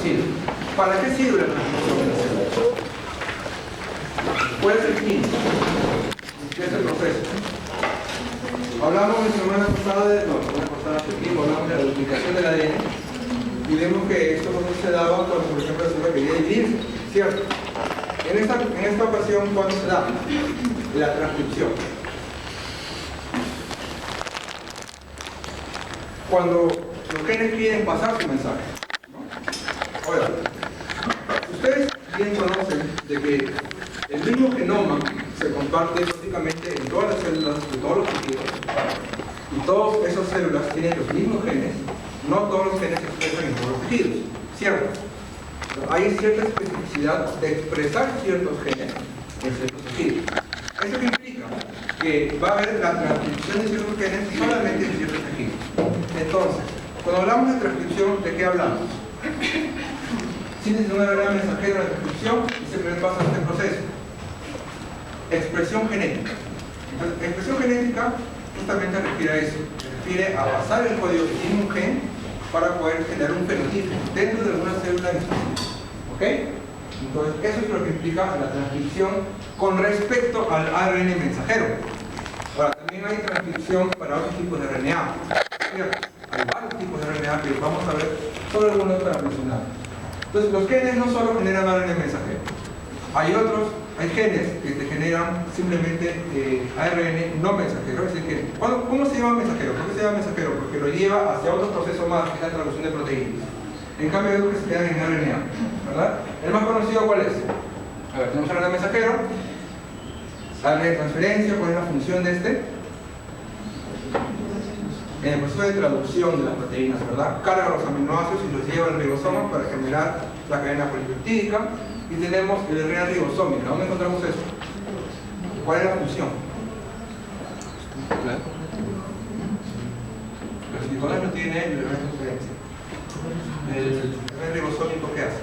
traducido. ¿Para qué sirve la transcripción en la célula? ¿Cuál es el fin? ¿Qué es el proceso? Hablamos la semana pasada hablamos de la duplicación del ADN y vemos que esto no se daba cuando, por ejemplo, la célula quería dividirse, ¿cierto? En esta ocasión, ¿cuándo se da? La transcripción. Cuando los genes quieren pasar su mensaje, ¿no? Ahora, ustedes bien conocen de que el mismo genoma se comparte básicamente en todas las células de todos los tejidos y todas esas células tienen los mismos genes. No todos los genes se expresan en todos los tejidos, ¿cierto? Hay cierta especificidad de expresar ciertos genes en ciertos tejidos. ¿Eso qué implica? Que va a haber la transcripción de ciertos genes solamente en ciertos tejidos. Entonces, cuando hablamos de transcripción, ¿de qué hablamos? Síntesis de una RNA mensajera de transcripción y se primer paso de este proceso. Expresión genética. Entonces, expresión genética justamente refiere a eso. Refiere a pasar el código que tiene un gen para poder generar un fenotipo dentro de una célula en específico. ¿Ok? Entonces, eso es lo que implica la transcripción con respecto al ARN mensajero. Ahora, también hay transcripción para otros tipos de RNA. Hay varios tipos de RNA, pero vamos a ver solo algunos para mencionar. Entonces, los genes no solo generan ARN mensajero. Hay genes que te generan simplemente ARN no mensajero. Es decir, que, ¿cómo se llama mensajero? ¿Por qué se llama mensajero? Porque lo lleva hacia otro proceso más, que es la traducción de proteínas. En cambio, hay otros que se quedan en RNA, ¿verdad? ¿El más conocido cuál es? A ver, tenemos RNA mensajero, ARN de transferencia. ¿Cuál es la función de este? En el proceso de traducción de las proteínas, ¿verdad? Carga los aminoácidos y los lleva al ribosoma para generar la cadena polipeptídica. Y tenemos el RNA ribosómico. ¿Dónde encontramos eso? ¿Cuál es la función? Los silicones no tienen el RNA de transferencia. El RNA ribosómico, ¿qué hace?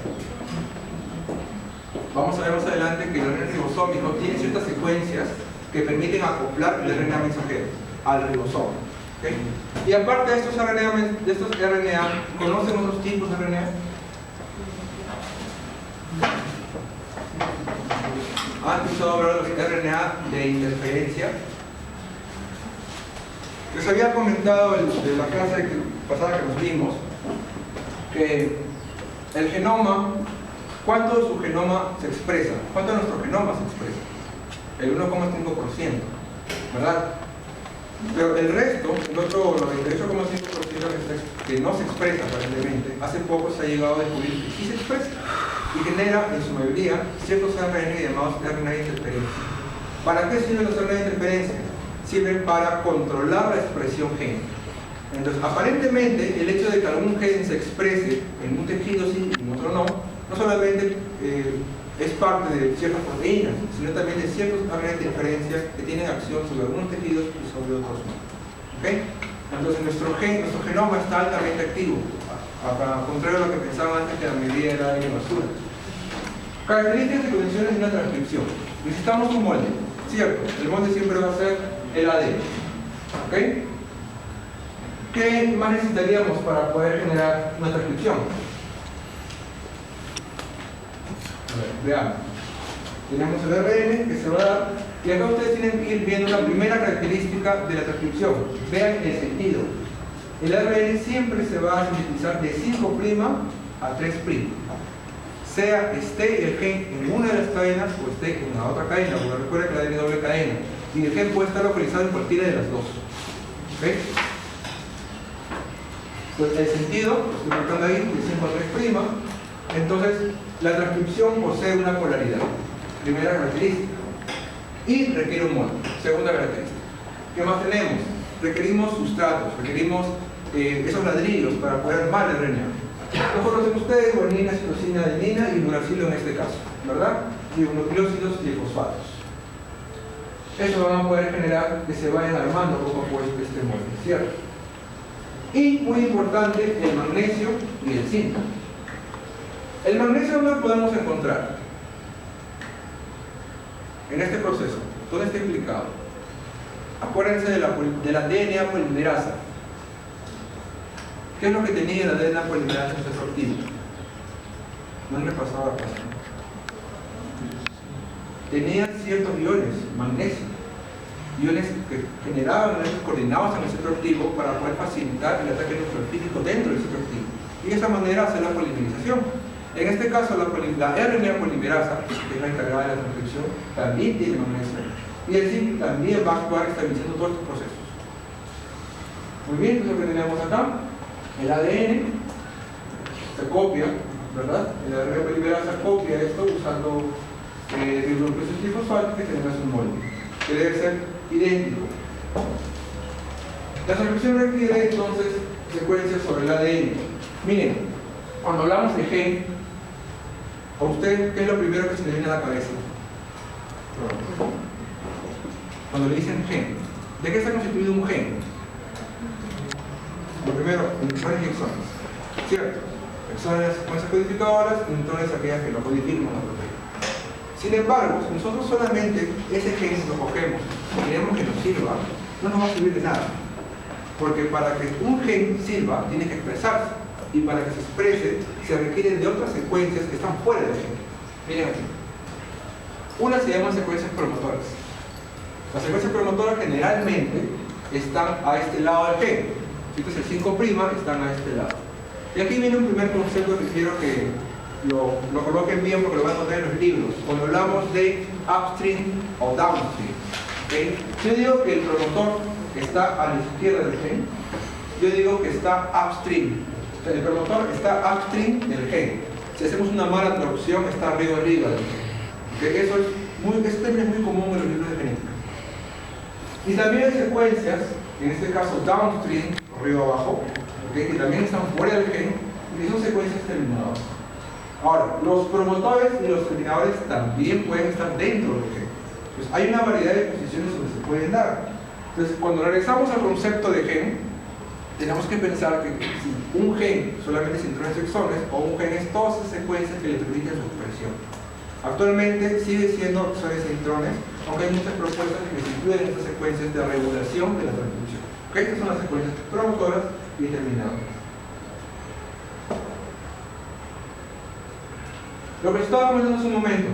Vamos a ver más adelante que el RNA ribosómico tiene ciertas secuencias que permiten acoplar el RNA mensajero al ribosoma. ¿Okay? Y aparte de estos RNA, ¿conocen otros tipos de RNA? ¿Han escuchado hablar de los RNA de interferencia? Les había comentado de la clase pasada que nos vimos que el genoma, ¿cuánto de su genoma se expresa? ¿Cuánto de nuestro genoma se expresa? El 1,5%, ¿verdad? Pero el resto, el otro 98,5% que no se expresa aparentemente, hace poco se ha llegado a descubrir que sí se expresa y genera en su mayoría ciertos RNA llamados RNA de interferencia. ¿Para qué sirven los RNA de interferencia? Sirven para controlar la expresión génica. Entonces, aparentemente, el hecho de que algún gen se exprese en un tejido sí y en otro no, no solamente es parte de ciertas proteínas, sino también de ciertos RNA de interferencia que tienen acción sobre algunos tejidos y sobre otros no. ¿Okay? Entonces, nuestro genoma está altamente activo, al contrario de lo que pensaban antes, que la mayoría era de basura. Características y condiciones de una transcripción. Necesitamos un molde, ¿cierto? El molde siempre va a ser el ADN. ¿Ok? ¿Qué más necesitaríamos para poder generar una transcripción? A ver, veamos. Tenemos el ARN que se va a dar, y acá ustedes tienen que ir viendo la primera característica de la transcripción. Vean el sentido. El ARN siempre se va a sintetizar de 5' a 3'. Sea esté el gen en una de las cadenas o esté en la otra cadena, porque recuerda que la ADN es doble cadena. Y el gen puede estar localizado en cualquiera de las dos. ¿Okay? Entonces, el sentido, lo estoy marcando ahí, de 5 a 3'. Entonces, la transcripción posee una polaridad. Primera característica. Y requiere un molde. Segunda característica. ¿Qué más tenemos? Requerimos sustratos, requerimos esos ladrillos para poder armar el RNA. Lo conocen ustedes: guanina, citosina, adenina y uracilo en este caso, ¿verdad? Ribonucleósidos y fosfatos. Eso van a poder generar que se vayan armando poco a poco este molde, ¿cierto? Y muy importante, el magnesio y el zinc. El magnesio, ¿dónde lo podemos encontrar? En este proceso. ¿Dónde está implicado? Acuérdense de la DNA polimerasa. ¿Qué es lo que tenía la DNA polimerasa en su activo? No han repasado la página. Tenía ciertos iones, magnesio, iones que generaban esos coordinados en el centro activo para poder facilitar el ataque nucleofílico dentro del centro activo y de esa manera hacer la polimerización. En este caso, la RNA polimerasa, que es la encargada de la transcripción, también tiene magnesio y el zinc también va a actuar estabilizando todos estos procesos. Muy bien, entonces lo que tenemos acá, el ADN se copia, ¿verdad? El RNA polimerasa copia esto usando ribonukleósido trifosfato que genera su molde, que debe ser idéntico. La transcripción requiere entonces secuencias sobre el ADN. Miren, cuando hablamos de gen, ¿a usted qué es lo primero que se le viene a la cabeza? Cuando le dicen gen, ¿de qué está constituido un gen? Lo primero, intrones y exones, ¿cierto? Exones las secuencias codificadoras, intrones aquellas que lo codifican la proteína. Sin embargo, si nosotros solamente ese gen lo cogemos y queremos que nos sirva, no nos va a servir de nada. Porque para que un gen sirva, tiene que expresarse. Y para que se exprese, se requieren de otras secuencias que están fuera del gen. Miren aquí. Una se llaman secuencias promotoras. Las secuencias promotoras generalmente están a este lado del gen. Entonces el 5' están a este lado. Y aquí viene un primer concepto que quiero que lo coloquen bien porque lo van a encontrar en los libros. Cuando hablamos de upstream o downstream. ¿Okay? Yo digo que el promotor está a la izquierda del gen. Yo digo que está upstream. El promotor está upstream del gen. Si hacemos una mala traducción, está arriba del gen. ¿Okay? Eso es muy común en los libros de genética. Y también hay secuencias, en este caso downstream, arriba abajo, ¿okay? Que también están fuera del gen y son secuencias terminadoras. Ahora, los promotores y los terminadores también pueden estar dentro del gen. Pues hay una variedad de posiciones donde se pueden dar. Entonces, cuando regresamos al concepto de gen, tenemos que pensar que si un gen solamente es intrones y exones, o un gen es todas esas secuencias que le permiten su expresión. Actualmente sigue siendo exones e intrones, aunque hay muchas propuestas que se incluyen estas secuencias de regulación de la transcripción. ¿Okay? Estas son las secuencias promotoras y terminadoras. Lo que estaba comentando hace un momento,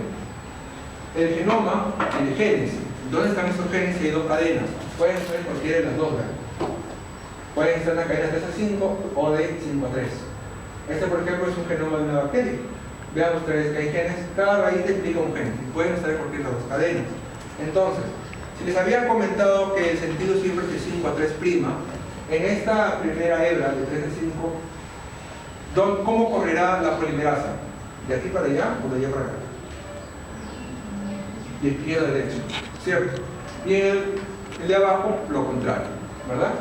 el genoma, el genes. ¿Dónde están estos genes? Y hay dos cadenas. Pueden estar en cualquiera de las dos, ¿verdad? Pueden estar en la cadena 3 a 5 o de 5 a 3. Este, por ejemplo, es un genoma de una bacteria. Vean ustedes que hay genes, cada raíz explica un gen. Pueden estar en cualquiera de las dos cadenas. Entonces, si les había comentado que el sentido siempre es de 5 a 3', en esta primera hebra de 3 a 5, ¿cómo correrá la polimerasa? ¿De aquí para allá o de allá para acá? De izquierda a derecha, ¿cierto? Y el de abajo, lo contrario, ¿verdad?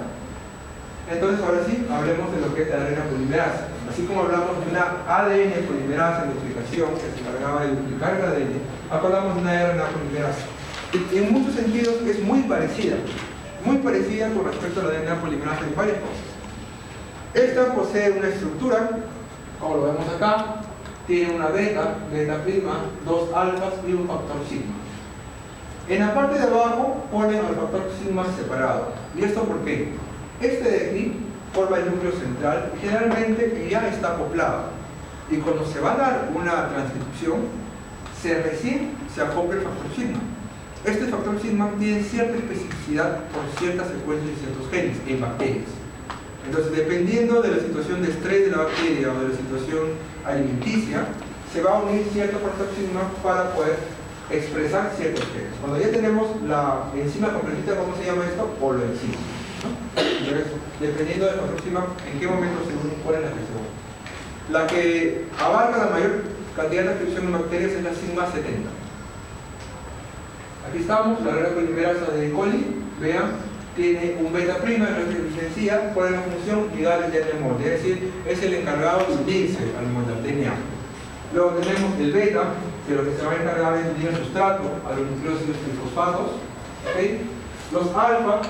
Entonces, ahora sí, hablemos de lo que es la RNA polimerasa. Así como hablamos de una ADN polimerasa en duplicación que se encargaba de duplicar el ADN, acá hablamos de una RNA polimerasa. Y en muchos sentidos es muy parecida con respecto a la RNA polimerasa en varias cosas. Esta posee una estructura, como lo vemos acá, tiene una beta, beta', dos alfas y un factor sigma. En la parte de abajo ponen al factor sigma separado. ¿Y esto por qué? Este de aquí forma el núcleo central y generalmente ya está acoplado. Y cuando se va a dar una transcripción, recién se acopla el factor sigma. Este factor sigma tiene cierta especificidad por ciertas secuencias y ciertos genes en bacterias. Entonces, dependiendo de la situación de estrés de la bacteria o de la situación alimenticia, se va a unir cierto factor sigma para poder expresar ciertos genes. Cuando ya tenemos la enzima completita, ¿cómo se llama esto? Holoenzima, ¿no? Entonces, dependiendo del factor sigma, en qué momento se une, cuál es la que se une. La que abarca la mayor cantidad de transcripción en bacterias es la sigma 70. Aquí estamos, la RNA polimerasa de E. coli, vean, tiene un beta', es sencilla, ¿cuál es la función? Ligar el DNA molde, es decir, es el encargado de unirse al molde del DNA. Luego tenemos el beta, que lo que se va a encargar es unir el sustrato a los nucleósidos trifosfatos. ¿Okay? Los alfa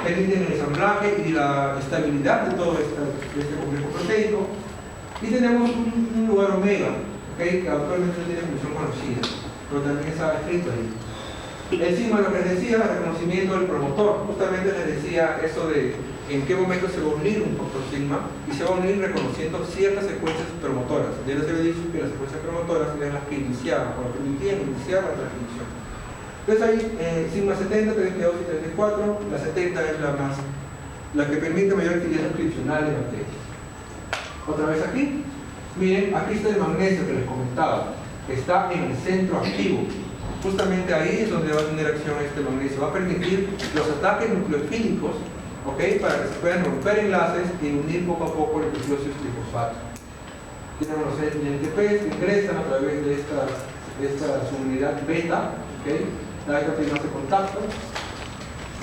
permiten el ensamblaje y la estabilidad de todo este complejo proteico. Y tenemos un lugar omega, ¿okay? Que actualmente no tiene función conocida, pero también está escrito ahí. El sigma, lo que les decía, el reconocimiento del promotor. Justamente les decía eso de en qué momento se va a unir un factor sigma y se va a unir reconociendo ciertas secuencias promotoras. Ya les había dicho que las secuencias promotoras eran las que iniciaban, o las que permitían iniciar la transcripción. Entonces ahí sigma 70, 32 y 34, la 70 es la que permite mayor actividad transcripcional en bacterias. Otra vez aquí, miren, aquí está el magnesio que les comentaba, que está en el centro activo. Justamente ahí es donde va a tener acción este magnesio. Va a permitir los ataques nucleofílicos, ¿ok? Para que se puedan romper enlaces y unir poco a poco el nucleósido trifosfato. Tienen los NTPs que ingresan a través de esta subunidad beta, ¿ok? La beta primas de contacto.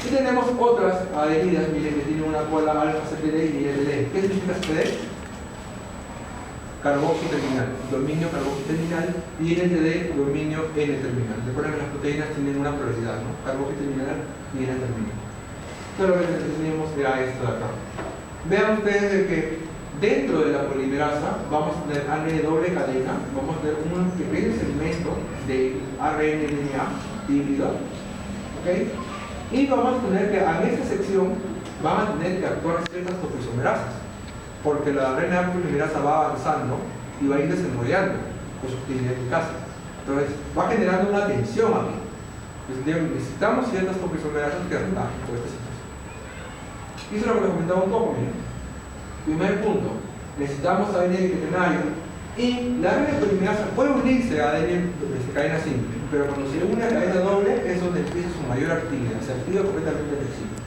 Y tenemos otras adheridas, miren, que tienen una cola alfa CPD y LD. ¿Qué significa CPD? Carboxi terminal, dominio carboxi terminal, y NTD, dominio N terminal. Recuerden que las proteínas tienen una prioridad, ¿no? Carboxi terminal y N terminal. Solamente tenemos ya esto de acá. Vean ustedes de que dentro de la polimerasa vamos a tener ARN doble cadena, vamos a tener un pequeño segmento de ARN DNA híbrido, ¿ok? Y vamos a tener que en esta sección van a tener que actuar ciertas topoisomerasas, porque la RNA polimerasa va avanzando y va a ir desenrollando con su actividad eficaz. Entonces va generando una tensión aquí. Entonces, necesitamos ciertas topoisomerasas que atajen toda esta situación. Y eso es lo que les comentaba un poco, miren. Primer punto, necesitamos ADN quaternario y la RNA polimerasa puede unirse a ADN de cadena simple, pero cuando se une a cadena doble es donde empieza su mayor actividad, se activa completamente el enzima.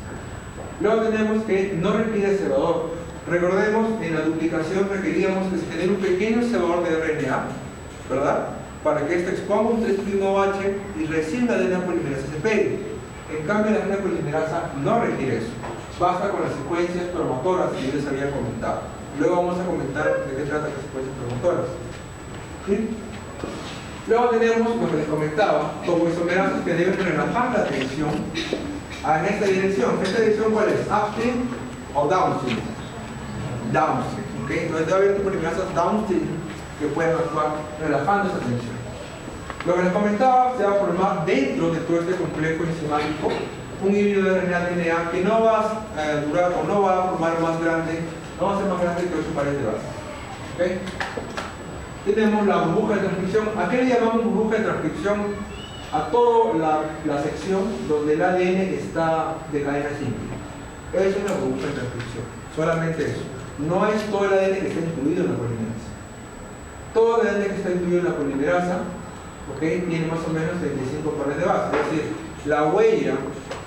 Luego tenemos que no requiere cebador. Recordemos, en la duplicación requeríamos que se genere un pequeño cebador de RNA, ¿verdad? Para que este exponga un 3'OH y recién la ADN polimerasa se pegue. En cambio, la ADN polimerasa no requiere eso. Basta con las secuencias promotoras que yo les había comentado. Luego vamos a comentar de qué tratan las secuencias promotoras. ¿Sí? Luego tenemos lo que les comentaba, topoisomerasas que deben relajar la tensión en esta dirección. ¿Esta dirección cuál es? Upstream o downstream. Downstream, ¿ok? Entonces debe haber polimerasas downstream que pueden actuar relajando esa tensión. Lo que les comentaba, se va a formar dentro de todo este complejo enzimático un híbrido de RNA-DNA que no va a durar o no va a formar más grande, no va a ser más grande que su pared de base. ¿Okay? Tenemos la burbuja de transcripción. ¿A qué le llamamos burbuja de transcripción? A toda la sección donde el ADN está de cadena simple. Es una burbuja de transcripción, solamente eso. No es todo el ADN que está incluido en la polimerasa. Todo el ADN que está incluido en la polimerasa, ¿okay? Tiene más o menos 35 pares de base. Es decir, la huella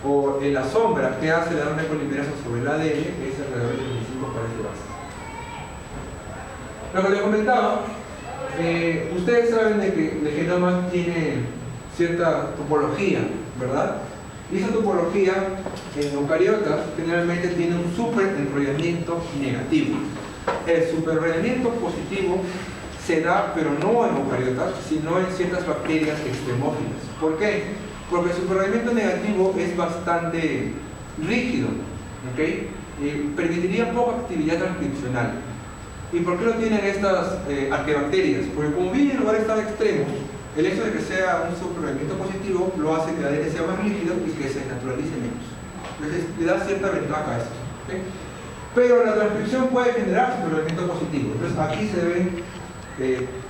o en la sombra que hace la RNA polimerasa sobre el ADN es alrededor de 25 pares de base. Lo que les comentaba, ustedes saben de que el genoma tiene cierta topología, ¿verdad? Y esa topología en eucariotas generalmente tiene un superenrollamiento negativo. El superenrollamiento positivo se da, pero no en eucariotas, sino en ciertas bacterias extremófilas. ¿Por qué? Porque el superenrollamiento negativo es bastante rígido, ¿okay? Permitiría poca actividad transcripcional. ¿Y por qué lo tienen estas arqueobacterias? Porque como viven en lugares tan extremos, el hecho de que sea un superenrollamiento positivo lo hace que el ADN sea más rígido y que se naturalice menos. Entonces le da cierta ventaja a eso, ¿okay? Pero la transcripción puede generar superenrollamiento positivo. Entonces aquí se deben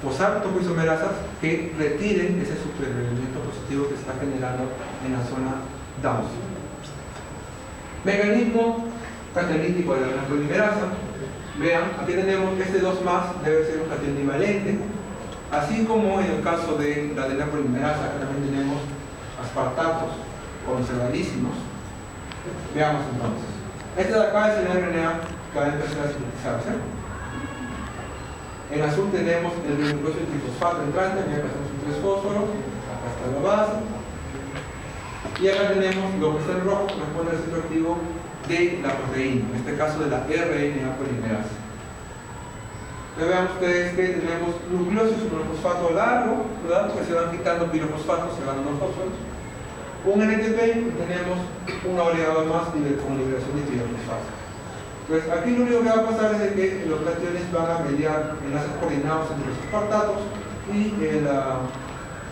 posar topoisomerasas que retiren ese superenrollamiento positivo que se está generando en la zona downstream. Mecanismo catalítico de la polimerasa. Vean, aquí tenemos este 2+, debe ser un catión divalente, así como en el caso de la polimerasa, que también tenemos aspartatos conservadísimos. Veamos entonces. Este de acá es el RNA que va a empezar a sintetizarse. En azul tenemos el ribonucleósido trifosfato entrante, aquí tenemos un 3-fósforo, acá está la base. Y acá tenemos lo que está en rojo, que corresponde al centro activo de la proteína, en este caso de la RNA polimerasa. Entonces vean ustedes que tenemos nucleósidos con fosfato largo, ¿verdad? Porque se van quitando pirofosfatos, se van dando fósforos. Un NTP y tenemos una oleada más con liberación de pirofosfato. Pues aquí lo único que va a pasar es de que los cationes van a mediar enlaces coordinados entre los aspartatos y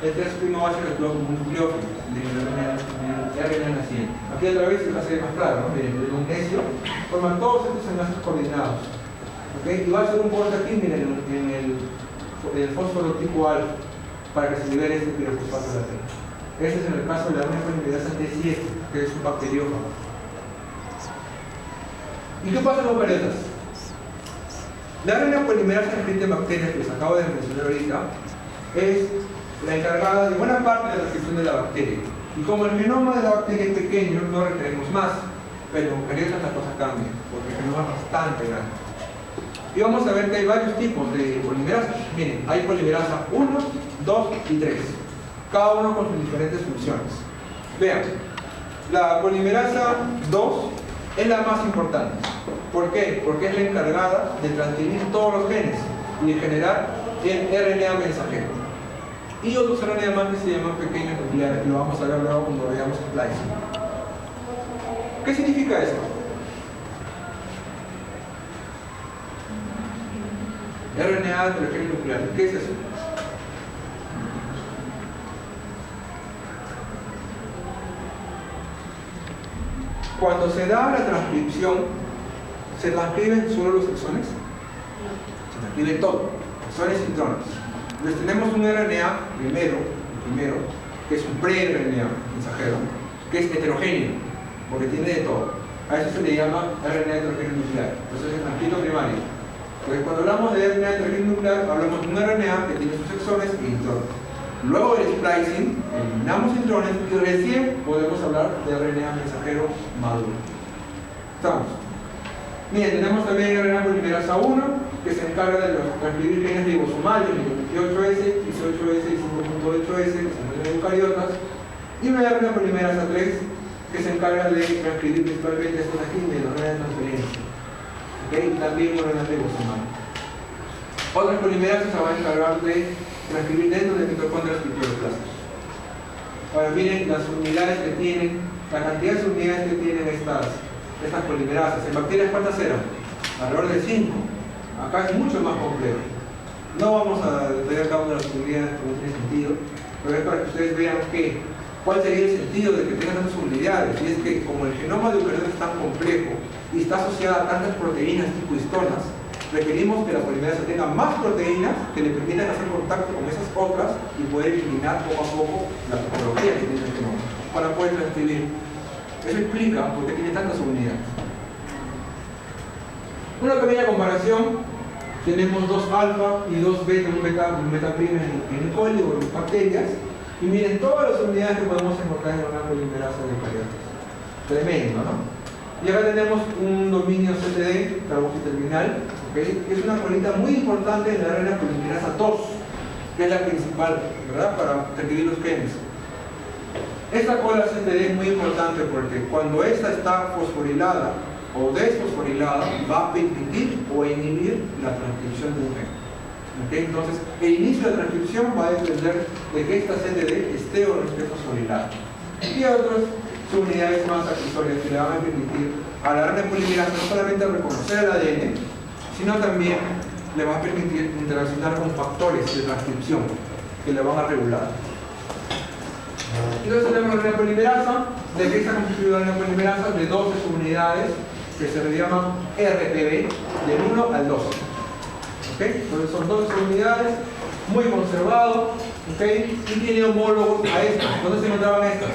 el 3' base actúa como un nucleófilo del RNA naciente. Aquí otra vez se va a hacer más claro, ¿no? Miren, el magnesio forma todos estos enlaces coordinados. ¿Okay? Y va a hacer un corte aquí, miren, en el fósforo tipo alfa, para que se libere este pirofosfato de la T. Este es en el caso de la RNA polimerasa T7, que es un bacteriófago. ¿Y qué pasa en los eucariotas? La RNA polimerasa escrita en bacterias que les acabo de mencionar ahorita es la encargada de buena parte de la transcripción de la bacteria. Y como el genoma de la bacteria es pequeño, no requerimos más, pero en eucariotas la cosa cambia, porque el genoma es bastante grande. Y vamos a ver que hay varios tipos de polimerasas. Miren, hay polimerasa 1, 2 y 3, cada uno con sus diferentes funciones. Vean, la polimerasa 2 es la más importante. ¿Por qué? Porque es la encargada de transcribir todos los genes y de generar el RNA mensajero. Y otros RNA más que se llaman pequeños nucleares, que lo vamos a ver luego cuando veamos splicing. ¿Qué significa esto? RNA heterogéneo nuclear. ¿Qué es eso? Cuando se da la transcripción, ¿se transcriben solo los exones? Se transcribe todo, exones y intrones. Entonces tenemos un RNA primero, que es un pre-RNA mensajero, que es heterogéneo, porque tiene de todo. A eso se le llama RNA heterogéneo nuclear. Entonces es el transcrito primario. Entonces cuando hablamos de RNA heterogéneo nuclear, hablamos de un RNA que tiene sus exones e intrones. Luego del splicing, eliminamos intrones y recién podemos hablar de RNA mensajero maduro. ¿Estamos? Miren, tenemos también RNA polimerasa 1, que se encarga de transcribir genes ribosomales, 28S, 18S y 5.8S, que se encuentran en eucariotas, y una RNA polimerasa 3, que se encarga de transcribir principalmente estos aquí de la RNA de transferencia. ¿Okay? También una RNA ribosomal. Otras polimerasas se van a encargar de transcribir dentro de mitocondrias y cloroplastos. Ahora miren las unidades que tienen, la cantidad de unidades que tienen estas polimerasas. En bacterias, ¿cuántas eran? Alrededor de 5. Acá es mucho más complejo. No vamos a detallar cada una de las unidades porque no tiene sentido, pero es para que ustedes vean cuál sería el sentido de que tengan tantas unidades. Y es que como el genoma de eucariotas es tan complejo y está asociada a tantas proteínas tipo histonas, requerimos que la polimerasa tenga más proteínas que le permitan hacer contacto con esas otras y poder eliminar poco a poco la topología que tiene el genoma para poder transcribir. Eso explica por qué tiene tantas unidades. Una pequeña comparación: tenemos 2 alfa y 2 beta, un beta prima en el código de las bacterias, y miren todas las unidades que podemos encontrar en una polimerasa de eucariotas. Tremendo, ¿no? Y ahora tenemos un dominio CTD, carboxiterminal, ¿okay? Que es una colita muy importante en la RNA polimerasa 2, que es la principal, ¿verdad?, para transcribir los genes. Esta cola CTD es muy importante porque cuando esta está fosforilada o desfosforilada, va a permitir o inhibir la transcripción de un gen. ¿Okay? Entonces, el inicio de la transcripción va a depender de que esta CTD esté o no esté fosforilada. Y otras unidades más accesorias que le van a permitir a la RNA polimerasa no solamente reconocer el ADN, sino también le va a permitir interaccionar con factores de transcripción que le van a regular. Entonces tenemos la RNA polimerasa. ¿De qué está constituida la RNA polimerasa? De 12 subunidades que se le llaman RPB, del 1 al 12. ¿Okay? Entonces son 12 subunidades, muy conservado, ¿okay? Y tiene homólogos a estas. ¿Dónde se encontraban estas?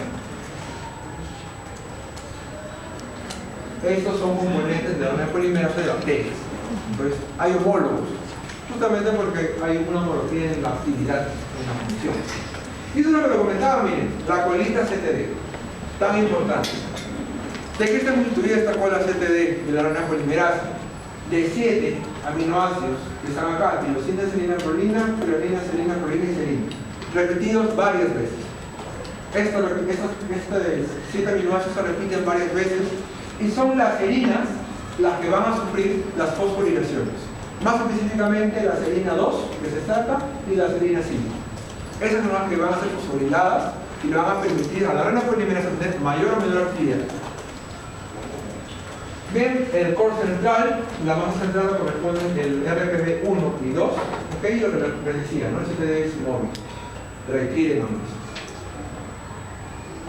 Estos son componentes de la RNA polimerasa de bacterias. Entonces hay homólogos, justamente porque hay una homología en la actividad, en la función. Y eso es lo que lo comentaba, miren, la colita CTD, tan importante. ¿De qué está constituida esta cola CTD de la RNA polimerasa? De 7 aminoácidos que están acá: tirosina, serina, prolina, purina, serina, prolina y serina, repetidos varias veces. Estos 7 aminoácidos se repiten varias veces y son las serinas las que van a sufrir las fosforilaciones. Más específicamente la serina 2, que se saca, y la serina 5. Esas son las que van a ser fosforiladas y le van a permitir a la RNA polimerasa tener mayor o menor actividad. Bien, el core central, la masa central corresponde el RPB 1 y 2, ¿okay? Lo que les decía, ¿no? El CTD es móvil. requiere nombres.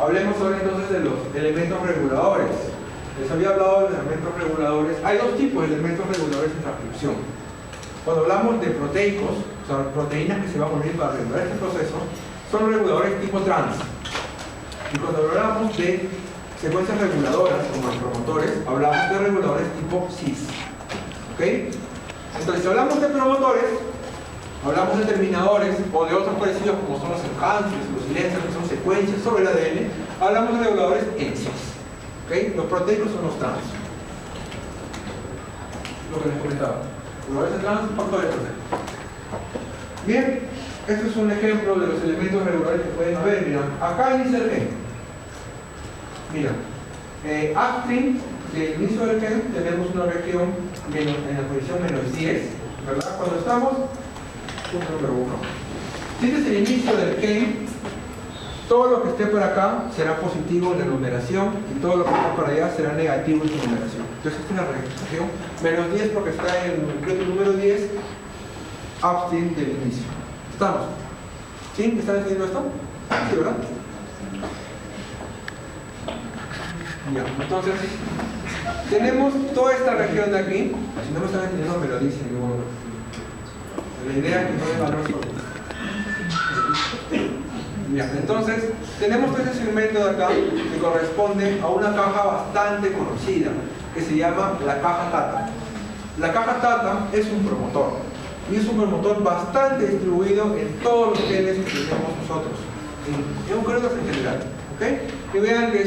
Hablemos ahora entonces de los elementos reguladores. Les había hablado de los elementos reguladores. Hay dos tipos de elementos reguladores en transcripción. Cuando hablamos de proteicos, o sea, proteínas que se van a unir para regular este proceso, son reguladores tipo trans. Y cuando hablamos de secuencias reguladoras, como los promotores, hablamos de reguladores tipo cis. ¿Ok? Entonces, si hablamos de promotores, hablamos de terminadores o de otros parecidos como son los enhancers, los silencios, que son secuencias sobre el ADN, hablamos de reguladores en cis. ¿Ok? Los proteicos son los trans. Lo que les comentaba. Reguladores trans, factores proteicos. Bien, este es un ejemplo de los elementos regulares que pueden haber. Mira, acá inicia el gen. Mira, upstream del inicio del gen tenemos una región en la posición -10, ¿verdad? Cuando estamos, punto número 1. Si este es el inicio del gen, todo lo que esté por acá será positivo en la numeración y todo lo que esté por allá será negativo en su numeración. Entonces esta es la región -10 porque está en el nucleótido número 10 upstream del inicio. ¿Estamos? ¿Sí? ¿Me están entendiendo esto? Sí, ¿verdad? Ya, entonces tenemos toda esta región de aquí. Si no me están entendiendo me lo dicen. La idea es que no deba hablar sobre. Ya, entonces tenemos todo ese segmento de acá que corresponde a una caja bastante conocida que se llama la caja Tata. La caja Tata es un promotor y es un promotor bastante distribuido en todos los genes que tenemos nosotros, en eucariotas en general. ¿Okay? Y vean que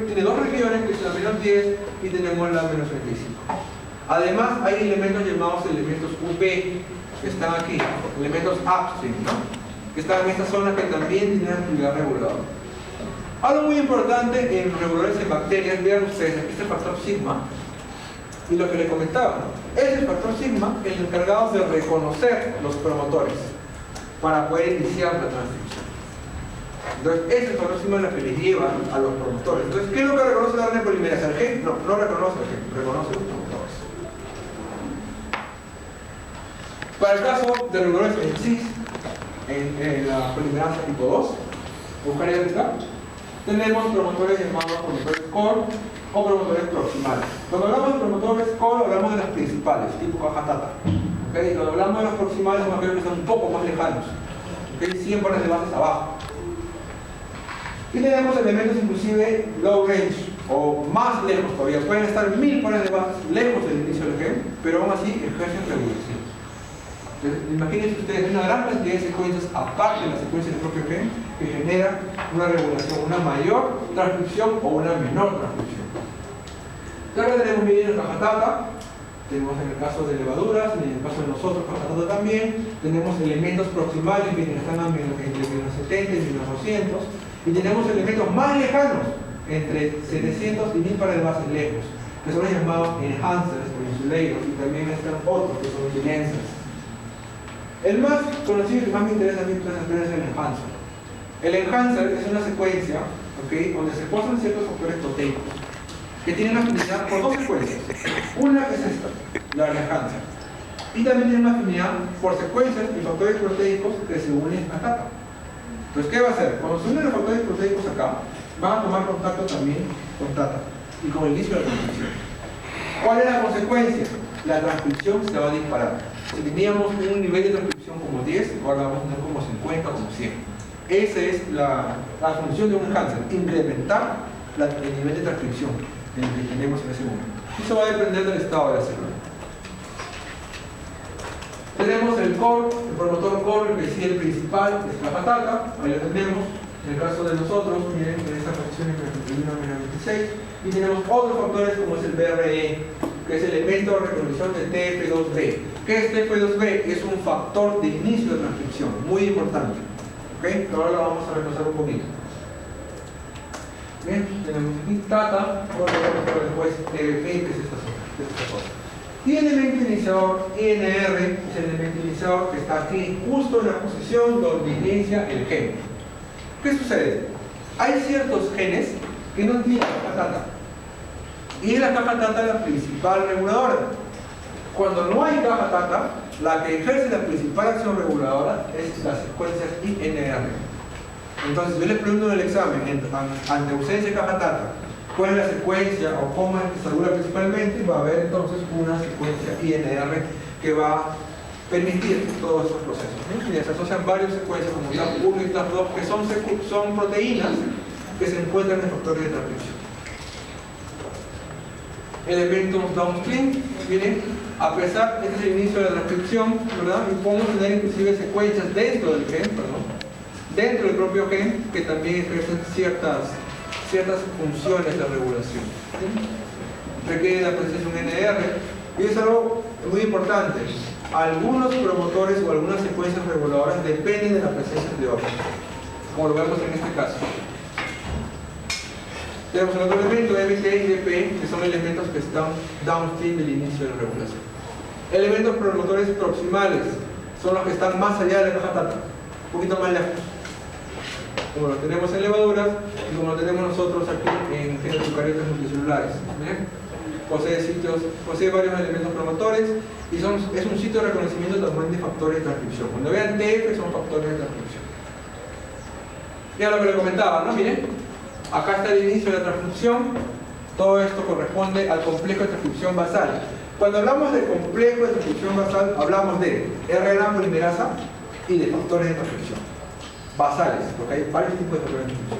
tiene dos regiones, que es la -10 y tenemos la -25. Además hay elementos llamados elementos UP que están aquí, elementos upstream, ¿no? Que están en esta zona que también tienen actividad reguladora. Algo muy importante en los reguladores en bacterias, vean ustedes, aquí está el factor sigma. Y lo que les comentaba, es el factor sigma el encargado de reconocer los promotores para poder iniciar la transcripción. Entonces, ese factor sigma es lo que les lleva a los promotores. Entonces, ¿qué es lo que reconoce la RNA polimerasa? ¿El gen? No, no reconoce el gen, reconoce los promotores. Para el caso de reguladores en cis, en la polimerasa tipo 2, eucariótica, tenemos promotores llamados promotores core o promotores proximales. Cuando hablamos de promotores core, hablamos de las principales, tipo caja Tata. ¿Okay? Cuando hablamos de los proximales, son aquellos que están un poco más lejanos. ¿Okay? 100 pares de bases abajo. Y tenemos elementos inclusive low range, o más lejos todavía. Pueden estar 1000 pares de bases lejos del inicio del gen, pero aún así ejercen regulación. Entonces, imagínense ustedes una gran cantidad de secuencias aparte de la secuencia del propio gen que genera una regulación, una mayor transcripción o una menor transcripción. Ahora tenemos bien la caja Tata, tenemos en el caso de levaduras, en el caso de nosotros caja Tata también, tenemos elementos proximales que están entre -70 y -200, y tenemos elementos más lejanos, entre 700 y 1000 pares de bases lejos, que son los llamados enhancers o insulators, y también están otros que son silencers. El más conocido y que más me interesa a mí es el enhancer. El enhancer es una secuencia, ¿okay?, donde se posan ciertos factores proteicos que tienen afinidad por dos secuencias. Una es esta, la del enhancer. Y también tiene una afinidad por secuencias y factores proteicos que se unen a Tata. Entonces, ¿qué va a hacer? Cuando se unen los factores proteicos acá, van a tomar contacto también con Tata y con el inicio de la transcripción. ¿Cuál es la consecuencia? La transcripción se va a disparar. Si teníamos un nivel de transcripción como 10, ahora vamos a tener como 50 o como 100. Esa es la función de un enhancer, incrementar el nivel de transcripción en el que tenemos en ese momento. Eso va a depender del estado de la célula. Tenemos el core, el promotor core, que es el principal, que es la patata, ahí lo tenemos. En el caso de nosotros, miren, en esta posición es -26, y tenemos otros factores como es el BRE, que es el elemento de recognición del TF2B. ¿Qué es TF2B? Es un factor de inicio de transcripción, muy importante. ¿Okay? Ahora lo vamos a repasar un poquito. Bien, tenemos aquí Tata, ahora vamos a ver después TF, que es esta cosa. Y el elemento iniciador, INR, es el elemento iniciador que está aquí, justo en la posición donde inicia el gen. ¿Qué sucede? Hay ciertos genes que no tienen caja Tata. Y la caja Tata es la principal reguladora. Cuando no hay caja Tata, la que ejerce la principal acción reguladora es las secuencias INR. Entonces, yo les pregunto en el examen, ante ausencia de caja data, cuál es la secuencia o cómo es que se regula principalmente, va a haber entonces una secuencia INR que va a permitir todos estos procesos. ¿Sí? Y se asocian varias secuencias como TAP1 y TAP2 que son proteínas que se encuentran en factores de transcripción. Elementos downstream, miren, a pesar de que es el inicio de la transcripción, ¿verdad? Y podemos tener inclusive secuencias dentro del gen, dentro del propio gen, que también ejercen ciertas funciones de regulación. ¿Sí? Requiere la presencia de un NR, y es algo muy importante. Algunos promotores o algunas secuencias reguladoras dependen de la presencia de otros, como lo vemos en este caso. Tenemos el otro elemento, MT y DP, que son elementos que están downstream del inicio de la regulación. Elementos promotores proximales son los que están más allá de la caja data, un poquito más lejos, como lo tenemos en levaduras y como lo tenemos nosotros aquí en genes eucariotas multicelulares. Posee varios elementos promotores y es un sitio de reconocimiento también de factores de transcripción. Cuando vean TF son factores de transcripción. Ya lo que le comentaba, ¿no? Miren, acá está el inicio de la transcripción. Todo esto corresponde al complejo de transcripción basal. Cuando hablamos de complejo de transcripción basal, hablamos de RNA polimerasa y de factores de transcripción basales, porque hay varios tipos de factores de transcripción.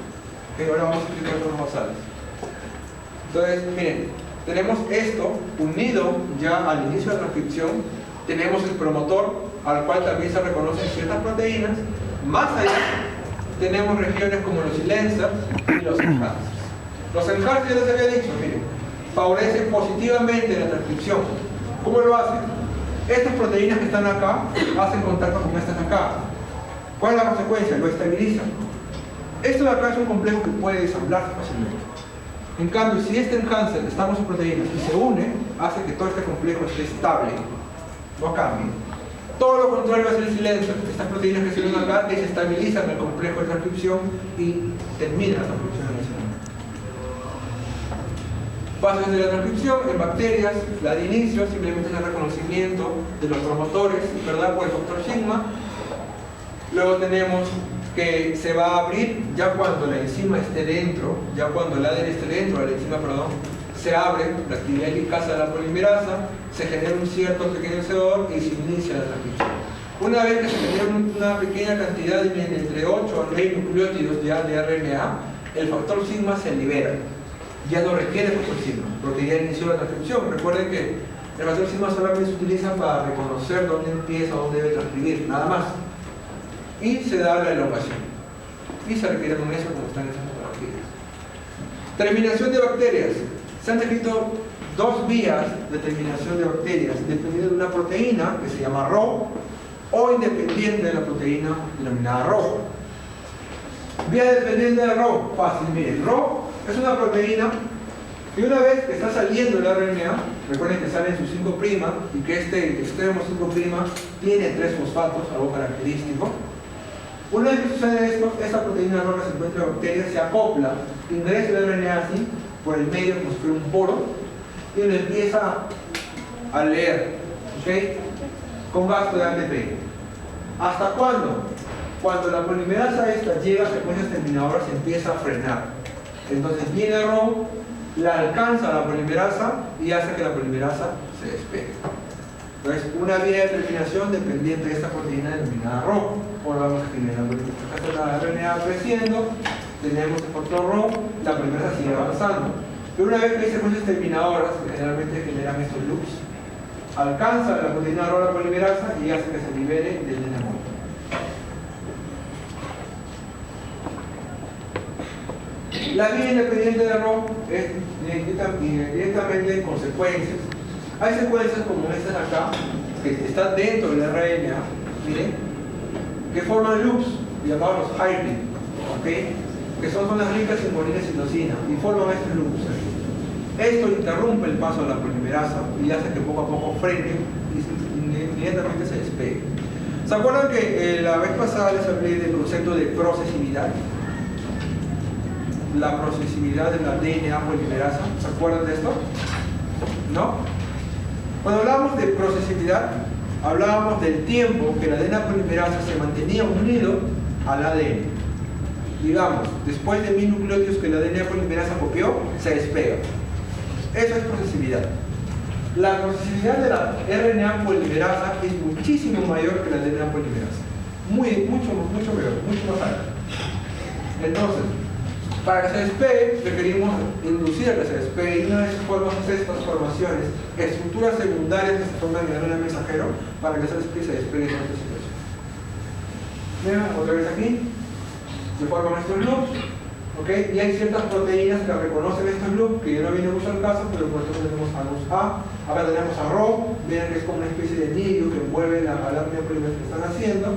Okay, ahora vamos a explicar los basales. Entonces, miren, tenemos esto unido ya al inicio de la transcripción. Tenemos el promotor, al cual también se reconocen ciertas proteínas. Más allá, tenemos regiones como los silencers y los enhancers. Los enhancers, ya les había dicho, miren, favorecen positivamente la transcripción. ¿Cómo lo hacen? Estas proteínas que están acá hacen contacto con estas de acá. ¿Cuál es la consecuencia? Lo estabilizan. Esto de acá es un complejo que puede desamblarse fácilmente. En cambio, si este enhancer está con sus proteínas y se une, hace que todo este complejo esté estable, no cambie. Todo lo contrario va a ser el silencer. Estas proteínas que se unen acá desestabilizan el complejo de transcripción y terminan la transcripción en ese momento. Fases de la transcripción en bacterias, la de inicio simplemente es el reconocimiento de los promotores, ¿verdad? Por el factor sigma. Luego tenemos que se va a abrir ya cuando la enzima esté dentro, ya cuando el ADN esté dentro de la enzima, se abre la actividad eficaz de la polimerasa, se genera un cierto pequeño CO2 y se inicia la transcripción. Una vez que se genera una pequeña cantidad de entre 8 a 9 nucleótidos ya de RNA, el factor sigma se libera. Ya no requiere factor sigma, porque ya inició la transcripción. Recuerden que el factor sigma solamente se utiliza para reconocer dónde empieza, dónde debe transcribir, nada más. Y se da la elongación. Y se requiere con eso como están esas fotografías. Terminación de bacterias. Se han descrito dos vías de terminación de bacterias, dependiendo de una proteína que se llama Rho o independiente de la proteína denominada Rho. Vía dependiente de Rho, fácil, miren, Rho es una proteína que una vez que está saliendo el RNA, recuerden que sale en su 5' y que este extremo 5' tiene 3 fosfatos, algo característico. Una vez que sucede esto, esta proteína Rho que se encuentra en bacterias se acopla, ingresa el RNA así, por el medio como si fuera un poro, y lo empieza a leer, ¿okay? Con gasto de ATP. ¿Hasta cuándo? Cuando la polimerasa esta llega a secuencias terminadoras se empieza a frenar. Entonces viene Rho, la alcanza la polimerasa y hace que la polimerasa se despegue. Entonces, una vía de terminación dependiente de esta proteína denominada Rho. Ahora vamos a generar la RNA creciendo, tenemos el factor Rho, la polimerasa sigue avanzando. Pero una vez que hay secuencias terminadoras, que generalmente generan estos loops, alcanza la proteína Rho la polimerasa y hace que se libere del DNA muerto. La vía independiente de Rho es directamente en consecuencias. Hay secuencias como estas acá, que están dentro del RNA, miren, que forman loops llamados los hairpin, ¿okay? Que son zonas ricas en guanina y citosina y forman estos loops. Esto interrumpe el paso de la polimerasa y hace que poco a poco frene y inmediatamente se despegue. ¿Se acuerdan que la vez pasada les hablé del concepto de procesividad? La procesividad de la DNA polimerasa, ¿se acuerdan de esto? ¿No? Cuando hablábamos de procesividad, hablábamos del tiempo que la DNA polimerasa se mantenía unido al ADN. digamos, después de 1000 nucleótidos que la DNA polimerasa copió, se despega. Eso es procesibilidad. La procesibilidad de la RNA polimerasa es muchísimo mayor que la DNA polimerasa. Mucho mayor, mucho más alta. Entonces, para que se despegue, requerimos inducir a que se despegue, y una vez formamos estas formaciones, estructuras secundarias que se forman en el RNA mensajero, para que se despegue en esta situación. Vean, otra vez aquí, se forman estos loops, ¿okay? Y hay ciertas proteínas que reconocen estos loops, que ya no viene mucho al caso, pero por ejemplo tenemos a luz A, acá tenemos a Rho, vean que es como una especie de anillo que envuelve la RNA polimerasa que están haciendo,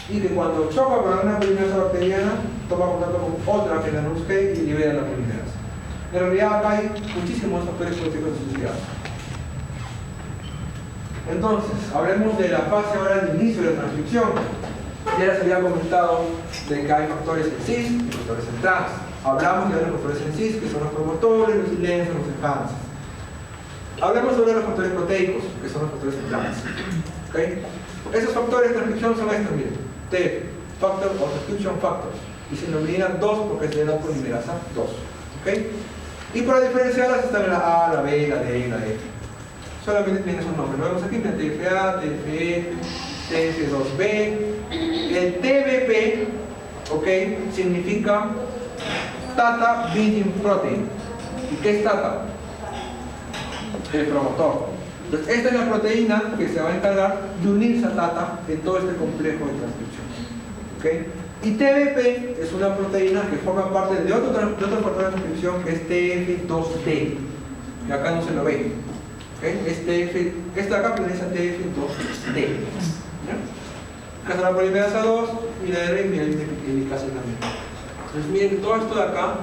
y que cuando choca con la RNA polimerasa bacteriana, toma contacto con otra que es la NUSK y libera la polimerasa. En realidad acá hay muchísimos factores proteicos asociados. Entonces, hablemos de la fase ahora del inicio de la transcripción. Ya les había comentado de que hay factores en cis y factores en trans. Hablamos de los factores en cis, que son los promotores, los silencios, los enhances. Hablemos sobre los factores proteicos, que son los factores en trans. ¿Okay? Esos factores de transcripción son estos, miren. T, factor o transcription factors. Y se denominan 2 porque es de la polimerasa 2. ¿Okay? Y para diferenciarlas están la A, la B, la D y la E. Solamente tienen esos nombres. Lo vemos aquí, mira, TFA, TFE, TF2B. El TBP, ¿ok? Significa Tata Binding Protein. ¿Y qué es Tata? El promotor. Entonces, esta es la proteína que se va a encargar de unirse a Tata en todo este complejo de transcripción. ¿Okay? Y TBP es una proteína que forma parte de otro factor de transcripción que es TF2D. Que acá no se lo ve. ¿Okay? Esta acá pertenece a TF2D. Acá está la polimerasa 2 y la R y el helicasa también. Entonces miren, todo esto de acá,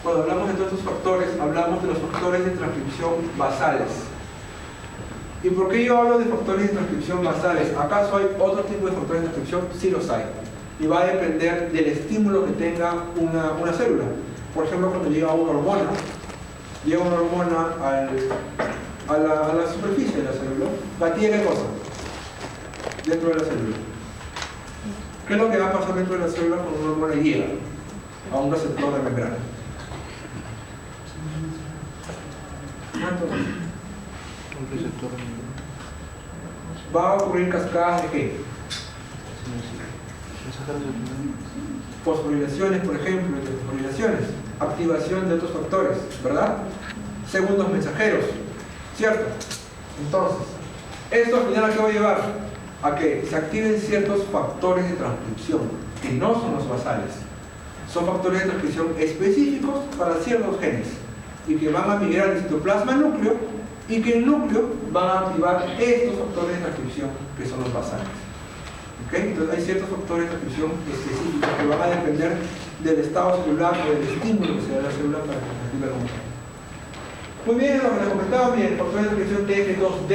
cuando hablamos de todos estos factores, hablamos de los factores de transcripción basales. ¿Y por qué yo hablo de factores de transcripción basales? ¿Acaso hay otro tipo de factores de transcripción? Sí los hay. Y va a depender del estímulo que tenga una célula. Por ejemplo, cuando llega una hormona a la superficie de la célula, ¿batía qué cosa? Dentro de la célula. ¿Qué es lo que va a pasar dentro de la célula cuando una hormona llega a un receptor de membrana? Va a ocurrir cascadas de qué? Fosforilaciones, por ejemplo, fosforilaciones, activación de otros factores, ¿verdad? Segundos mensajeros, ¿cierto? Entonces, esto al final ¿a qué va a llevar? A que se activen ciertos factores de transcripción, que no son los basales. Son factores de transcripción específicos para ciertos genes y que van a migrar del citoplasma al núcleo y que el núcleo va a activar estos factores de transcripción que son los basales. ¿Okay? Entonces hay ciertos factores de transcripción específicos que van a depender del estado celular o del estímulo que se da a la célula para que se active el núcleo. Muy bien, lo que les comentaba, bien, el factor de transcripción TF2D,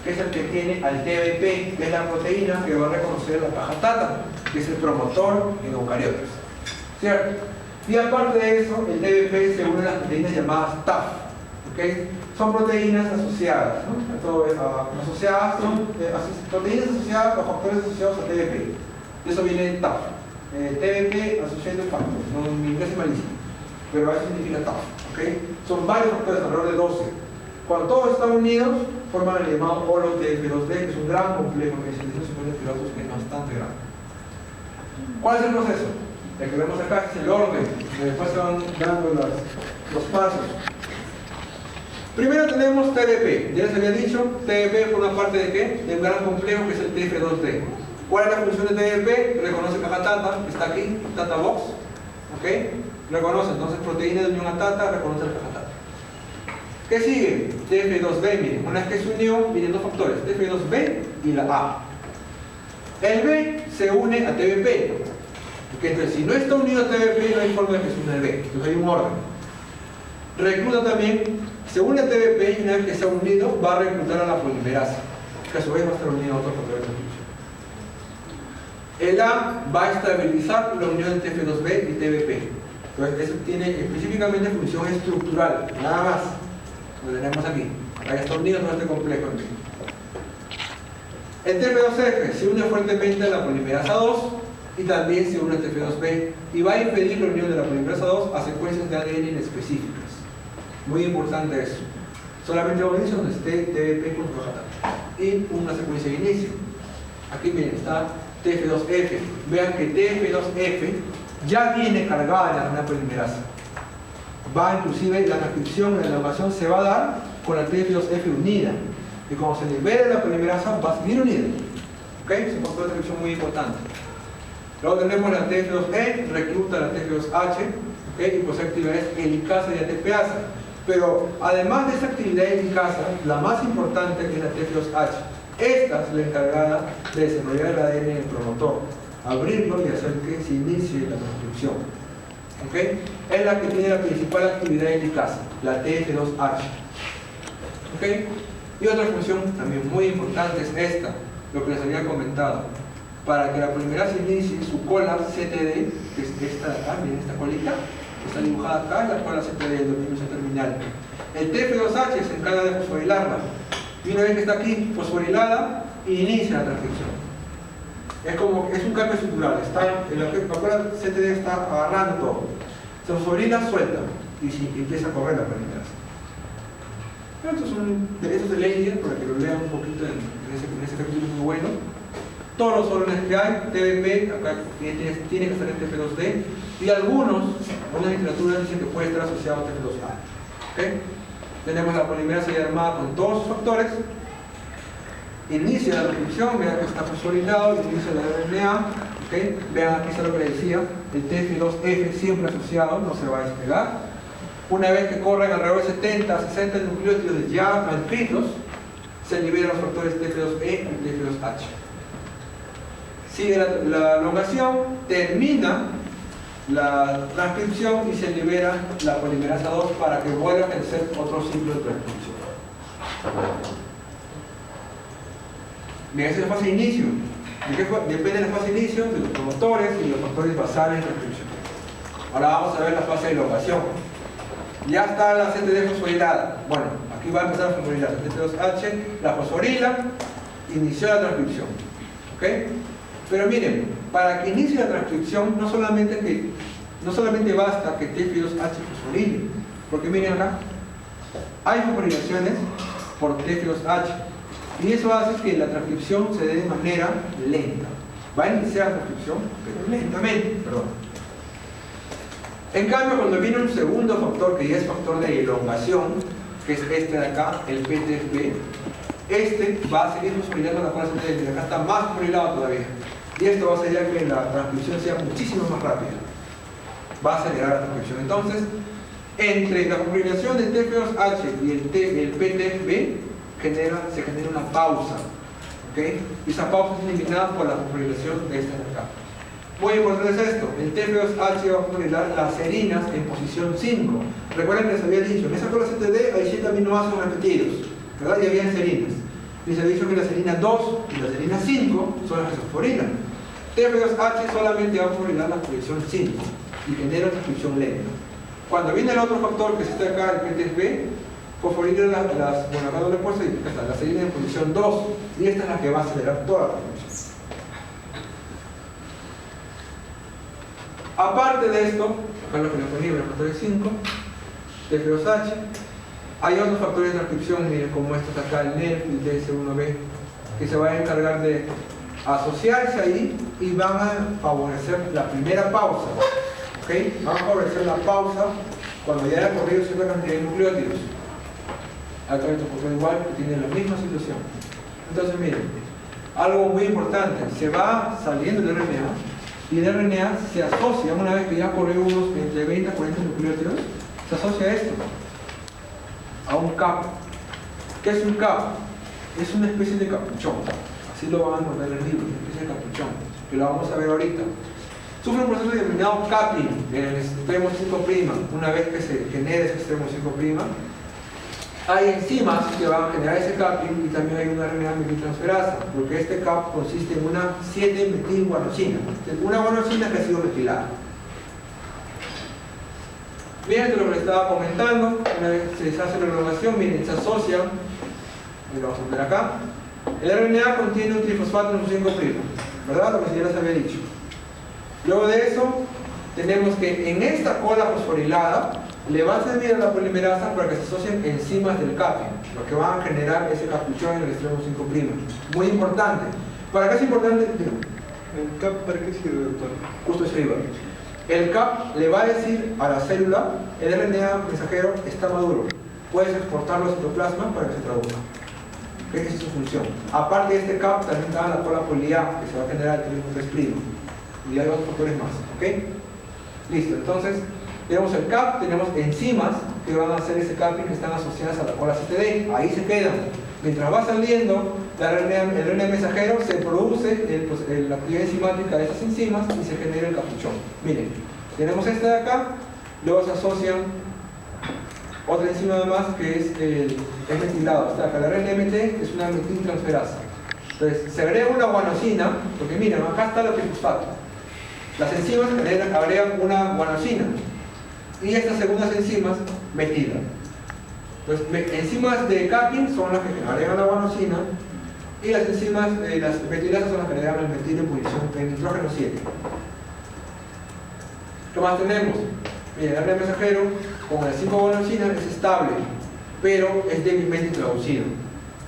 que es el que tiene al TBP, que es la proteína que va a reconocer la caja Tata, que es el promotor en eucariotas. ¿Cierto? Y aparte de eso, el TBP se une a las proteínas llamadas TAF. ¿Okay? Son proteínas asociadas, ¿no? Son proteínas asociadas o factores asociados a TBP. Eso viene de TAF. TBP Associated Factors, no, en inglés es malísimo, pero eso significa TAF. ¿Okay? Son varios factores, alrededor de 12. Cuando todos están unidos, forman el llamado holo TF2D, que es un gran complejo que se dice de pilotos que es bastante grande. ¿Cuál es el proceso? El que vemos acá es el orden, después se van dando los pasos. Primero tenemos TBP, ya les había dicho, TBP forma parte de ¿qué? De un gran complejo que es el TF2D. ¿Cuál es la función de TBP? Reconoce caja Tata, está aquí, Tata Box, ¿ok? Reconoce, entonces proteína de unión a Tata, reconoce la caja Tata. ¿Qué sigue? TF2B, miren, una vez que se unió, vienen dos factores, TF2B y la A. El B se une a TBP, porque entonces si no está unido a TBP no hay forma de que se une al B, entonces hay un orden. Recluta también, se une a TBP y una vez que se ha unido va a reclutar a la polimerasa, que a su vez va a estar unido a otro factor de transcripción. El A va a estabilizar la unión entre TF2B y TBP. Entonces eso tiene específicamente función estructural, nada más. Lo tenemos aquí, ahí está unido todo este complejo aquí. El TF2F se une fuertemente a la polimerasa 2 y también se une a TF2B y va a impedir la unión de la polimerasa 2 a secuencias de ADN específicas. Muy importante eso. Solamente un inicio donde esté TBP con J y una secuencia de inicio. Aquí miren, está TF2F. Vean que TF2F ya viene cargada en la RNA polimerasa. Va inclusive la transcripción, la elongación se va a dar con la TF2F unida. Y cuando se libere la polimerasa va a seguir unida. ¿Ok? Es un factor de transcripción muy importante. Luego tenemos la TF2E, recluta la TF2H, ¿okay? Y pues actividad es helicasa y ATPasa. Pero además de esa actividad helicasa, la más importante es la TF2H. Esta es la encargada de desarrollar el ADN en el promotor, abrirlo y hacer que se inicie la transcripción. ¿Okay? Es la que tiene la principal actividad helicasa, la TF2H. ¿Okay? Y otra función también muy importante es esta, lo que les había comentado. Para que la polimerasa inicie su cola CTD, que es esta de acá, miren esta colita, que está dibujada acá, la cola CTD del dominio terminal. El TF2H se encarga de fosforilarla. Y una vez que está aquí fosforilada, inicia la transcripción. Es un cambio estructural. La cola CTD está agarrando todo. Se fosforila, suelta y empieza a correr la polimerasa. Esto es de Leider, para que lo lean un poquito en ese capítulo muy bueno. Todos los órdenes que hay, TBP, acá tiene que estar en TF2D, y algunas literaturas dicen que puede estar asociado a TF2A. ¿Okay? Tenemos la polimerasa ya armada con todos sus factores, inicia la transcripción, vean que está fosforilado, inicia la RNA, ¿okay? Vean aquí está lo que les decía, el TF2F siempre asociado, no se va a despegar. Una vez que corren alrededor de 70 a 60 nucleótidos ya transcritos, se liberan los factores TF2E y TF2H. Sigue la elongación, termina la transcripción y se libera la polimerasa 2 para que vuelva a hacer otro ciclo de transcripción. Bien, esa es la fase de inicio. Depende de la fase de inicio de los promotores y los factores basales de transcripción. Ahora vamos a ver la fase de elongación. Ya está la CTD fosforilada. Bueno, aquí va a empezar a fosforilar la TF2H, la fosforila, inició la transcripción. ¿Ok? Pero miren, para que inicie la transcripción no solamente basta que TF2H fosforile, porque miren acá, hay fosforilaciones por TF2H y eso hace que la transcripción se dé de manera lenta. Va a iniciar la transcripción, pero lentamente, perdón. En cambio, cuando viene un segundo factor, que ya es factor de elongación, que es este de acá, el PTFB, este va a seguir fosforilando la cola CTD, acá está más fosforilado todavía. Y esto va a hacer que la transcripción sea muchísimo más rápida. Va a acelerar la transcripción. Entonces, entre la fosforilación del TF2H y el PTFB se genera una pausa. ¿Okay? Y esa pausa es eliminada por la fosforilación de esta de acá. Muy importante es esto, el TF2H va a fosforilar las serinas en posición 5. Recuerden que les había dicho, en esa cola CTD hay 7 aminoácidos repetidos, ¿verdad? Y había serinas. Y se ha dicho que la serina 2 y la serina 5 son las que se fosforilan. TF2H solamente va a fosforilar la posición 5 y genera transcripción lenta. Cuando viene el otro factor que es este acá, el PTFB, fosforila bueno, acá doble fuerza y está la serina en posición 2 y esta es la que va a acelerar toda la transcripción. Aparte de esto, acá lo que le ponía, el factor 5, TF2H, hay otros factores de transcripción, miren, como estos acá, el NERF y el DS1B, que se van a encargar de asociarse ahí y van a favorecer la primera pausa. ¿Okay? Van a favorecer la pausa cuando ya haya corrido cierta cantidad de nucleótidos. Acá hay otro factor igual que tiene la misma situación. Entonces, miren, algo muy importante, se va saliendo el RNA y el RNA se asocia, una vez que ya corrió unos entre 20 a 40 nucleótidos, se asocia a esto, a un cap. ¿Qué es un cap? Es una especie de capuchón. Así lo van a encontrar en el libro, una especie de capuchón, que lo vamos a ver ahorita. Sufre un proceso denominado capping en el extremo 5'. Una vez que se genera ese extremo 5', hay enzimas que van a generar ese capping y también hay una RNA metiltransferasa, porque este cap consiste en una 7-metilguanosina, una guanosina que ha sido metilada. Miren lo que les estaba comentando, una vez se deshace la elongación, miren, se asocian, y lo vamos a ver acá. El RNA contiene un trifosfato en su 5', ¿verdad? Lo que ya les había dicho. Luego de eso, tenemos que en esta cola fosforilada le va a servir a la polimerasa para que se asocien enzimas del capping, lo que van a generar ese capuchón en el extremo 5'. Muy importante. ¿Para qué es importante? ¿El CAP para qué sirve, doctor? Justo eso iba. El CAP le va a decir a la célula, el RNA mensajero está maduro, puedes exportarlo al citoplasma para que se traduzca. Esa es su función. Aparte de este CAP, también da la cola poli-A, que se va a generar el turismo 3'. Y hay otros factores más. ¿Ok? Listo. Entonces, tenemos el CAP, tenemos enzimas que van a hacer ese capping, que están asociadas a la cola CTD. Ahí se quedan. Mientras va saliendo, el RNA mensajero se produce la actividad enzimática de estas enzimas y se genera el capuchón. Miren, tenemos esta de acá, luego se asocian otra enzima además que es metilado. Está acá, la RNMT es una metiltransferasa. Entonces, se agrega una guanosina, porque miren, acá está el trifosfato. Las enzimas agregan una guanosina y estas segundas enzimas metilan. Entonces, enzimas de capping son las que agregan la guanosina y las enzimas, las metilasas son las que agregan el metil en nitrógeno 7. ¿Qué más tenemos? Miren, el RNA mensajero con el 5-guanosina es estable, pero es débilmente traducido.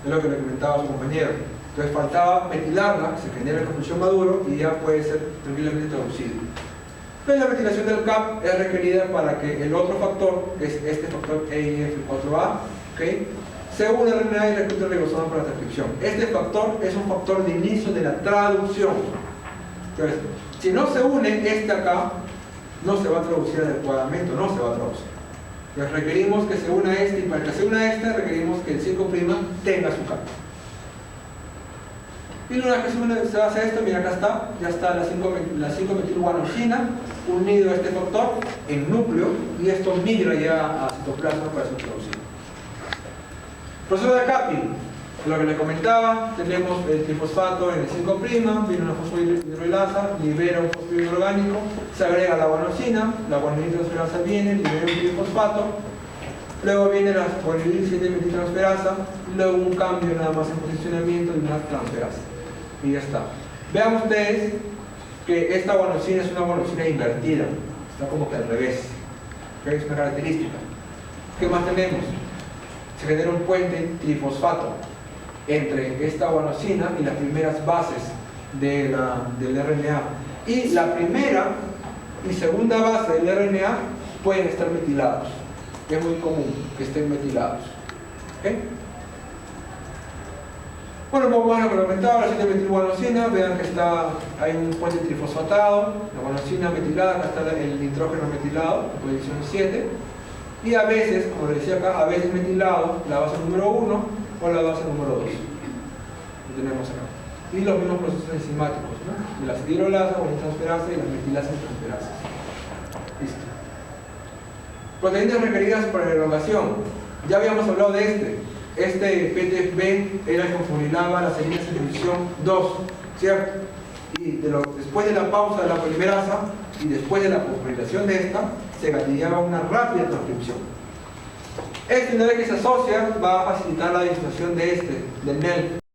Es lo que le comentaba a su compañero. Entonces faltaba metilarla, se genera el capuchón maduro y ya puede ser tranquilamente traducido. Pero la metilación del CAP es requerida para que el otro factor, que es este factor EIF4A, ¿okay?, se une al RNA y reclute el ribosoma para la transcripción. Este factor es un factor de inicio de la traducción. Entonces, si no se une este acá, no se va a traducir adecuadamente, no se va a traducir. Entonces requerimos que se una este, y para que se una este requerimos que el 5' tenga su CAP. Y una vez que se hace esto, mira, acá está, ya está la 5-metilguanosina unido a este factor en núcleo, y esto migra ya a citoplasma para ser traducido. Proceso de capping, lo que les comentaba, tenemos el trifosfato en el 5', viene una fosfodihidroilasa, libera un fosfodihidro orgánico, se agrega la guanosina, la guanidinotransferasa viene, libera un trifosfato, luego viene la guanidil 7-metiltransferasa, luego un cambio nada más en posicionamiento de una transferasa. Y ya está. Vean ustedes que esta guanosina es una guanosina invertida, está como que al revés. ¿Okay? Es una característica. ¿Qué más tenemos? Se genera un puente trifosfato entre esta guanosina y las primeras bases del RNA. Y la primera y segunda base del RNA pueden estar metilados. Es muy común que estén metilados. ¿Okay? Bueno, como lo comentaba, la 7-metilguanosina, vean que hay un puente trifosfatado, la guanosina metilada, acá está el nitrógeno metilado, en posición 7, y a veces, como les decía acá, a veces metilado, la base número 1 o la base número 2. Lo tenemos acá. Y los mismos procesos enzimáticos, ¿no? De la hidrolasa, guanidinotransferasa y las metilasas transferasas. Listo. Proteínas requeridas para la elongación. Ya habíamos hablado de este PTFB era el que fosforilaba las heridas en división 2, ¿cierto? Y después de la pausa de la polimerasa y después de la fosforilación de esta, se gatillaba una rápida transcripción. Una vez que se asocia, va a facilitar la disociación del NEL.